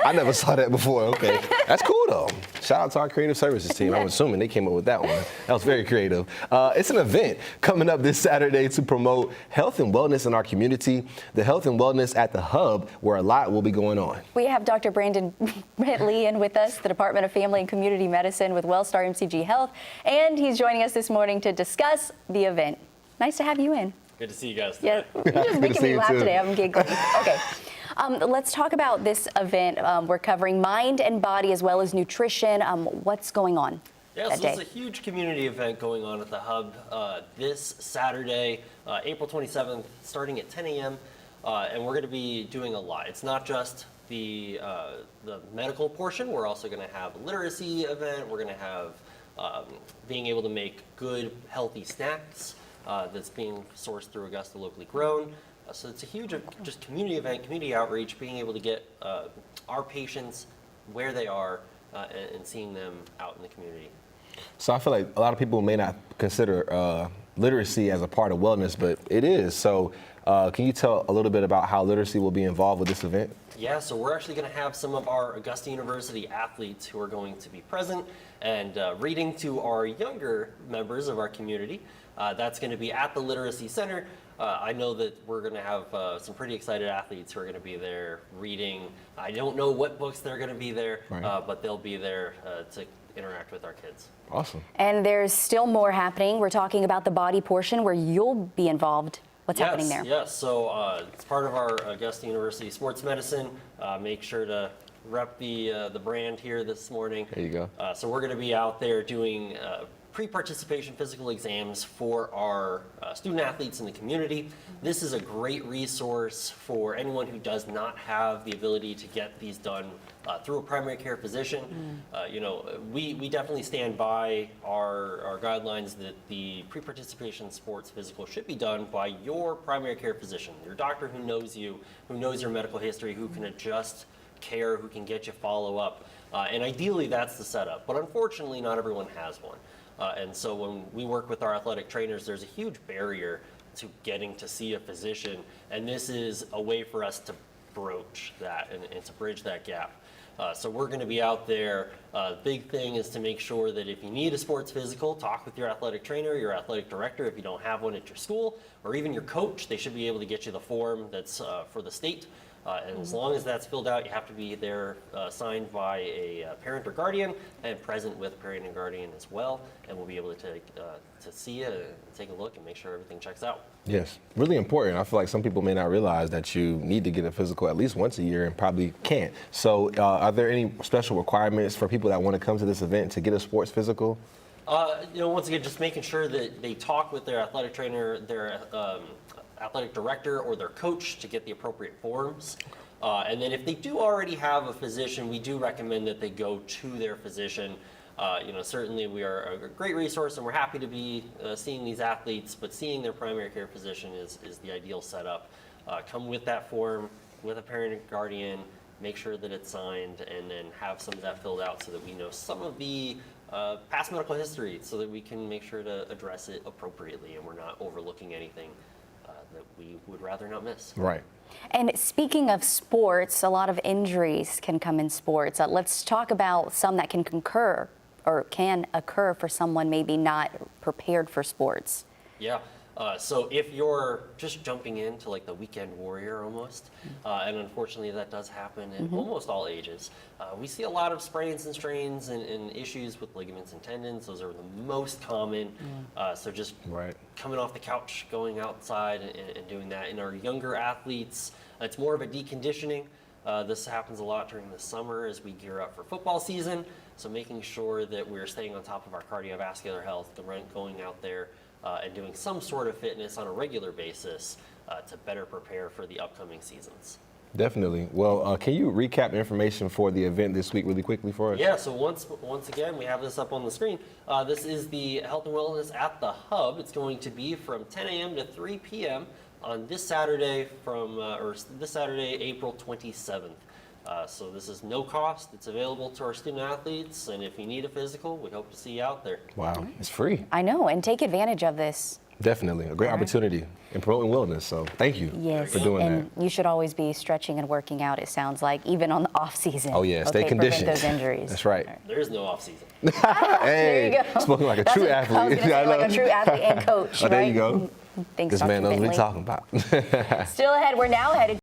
I never saw that before. Okay, that's cool though. Shout out to our creative services team. I'm assuming they came up with that one. That was very creative. It's an event coming up this Saturday to promote health and wellness in our community. The Health and Wellness at the Hub, where a lot will be going on. We have Dr. Brandon Lee in with us, the Department of Family and Community Medicine with Wellstar MCG Health, and he's joining us this morning to discuss the event. Nice to have you in. Good to see you guys Yeah, today. you're just making me laugh today. I'm giggling. Okay. Let's talk about this event. We're covering mind and body as well as nutrition. What's going on Yeah, that so day? it's a huge community event going on at the Hub this Saturday, April 27th, starting at 10 a.m. And we're going to be doing a lot. It's not just the medical portion. We're also going to have a literacy event. We're going to have being able to make good, healthy snacks that's being sourced through Augusta Locally Grown. So it's a huge just community event, community outreach, being able to get our patients where they are and seeing them out in the community. So I feel like a lot of people may not consider literacy as a part of wellness, but it is. So can you tell a little bit about how literacy will be involved with this event? Yeah, so we're actually going to have some of our Augusta University athletes who are going to be present and reading to our younger members of our community. That's going to be at the Literacy Center. I know that we're going to have some pretty excited athletes who are going to be there reading. I don't know what books they're going to be there, Right. but they'll be there to interact with our kids. Awesome. And there's still more happening. We're talking about the body portion where you'll be involved. What's happening there? Yes, so it's part of our Augusta University Sports Medicine. Make sure to rep the brand here this morning. There you go. So we're going to be out there doing pre-participation physical exams for our student athletes in the community. This is a great resource for anyone who does not have the ability to get these done through a primary care physician. We definitely stand by our guidelines that the pre-participation sports physical should be done by your primary care physician, your doctor who knows you, who knows your medical history, who can adjust care, who can get you follow-up. And ideally, that's the setup. But unfortunately, not everyone has one. And so when we work with our athletic trainers, there's a huge barrier to getting to see a physician. And this is a way for us to broach that and to bridge that gap. So we're going to be out there. Big thing is to make sure that if you need a sports physical, talk with your athletic trainer, your athletic director. If you don't have one at your school, or even your coach, they should be able to get you the form that's for the state. And as long as that's filled out, you have to be there signed by a parent or guardian and present with a parent and guardian as well. And we'll be able to see you and take a look and make sure everything checks out. Yes, really important. I feel like some people may not realize that you need to get a physical at least once a year and probably can't. So are there any special requirements for people that want to come to this event to get a sports physical? Once again, just making sure that they talk with their athletic trainer, their athletic director, or their coach to get the appropriate forms. And then if they do already have a physician, we do recommend that they go to their physician. Certainly we are a great resource and we're happy to be seeing these athletes, but seeing their primary care physician is the ideal setup. Come with that form, with a parent and guardian, make sure that it's signed, and then have some of that filled out so that we know some of the past medical history so that we can make sure to address it appropriately and we're not overlooking anything that we would rather not miss. Right. And speaking of sports, a lot of injuries can come in sports. Let's talk about some that can occur for someone maybe not prepared for sports. Yeah. So if you're just jumping into like the weekend warrior almost, and unfortunately that does happen in almost all ages, we see a lot of sprains and strains and issues with ligaments and tendons. Those are the most common. So just coming off the couch, going outside and doing that. In our younger athletes, it's more of a deconditioning. This happens a lot during the summer as we gear up for football season. So making sure that we're staying on top of our cardiovascular health, going out there and doing some sort of fitness on a regular basis to better prepare for the upcoming seasons. Definitely. Well, can you recap information for the event this week really quickly for us? Yeah, so once again, we have this up on the screen. This is the Health and Wellness at the Hub. It's going to be from 10 a.m. to 3 p.m. on this Saturday April 27th. So this is no cost. It's available to our student athletes, and if you need a physical, we hope to see you out there. Wow, it's free. I know, and take advantage of this. Definitely. A great opportunity in promoting wellness. So thank you Yes, for doing and you should always be stretching and working out, it sounds like, even on the off season. Oh, yeah, stay Okay, conditioned. Prevent those injuries. That's right. There is no off season. Hey, There you go. spoken like a That's true what- athlete. I was gonna say, I like know. a true athlete and coach, Oh, there right? you go. Thanks, This Dr. man knows what Bentley. he's talking about. Still ahead, we're now headed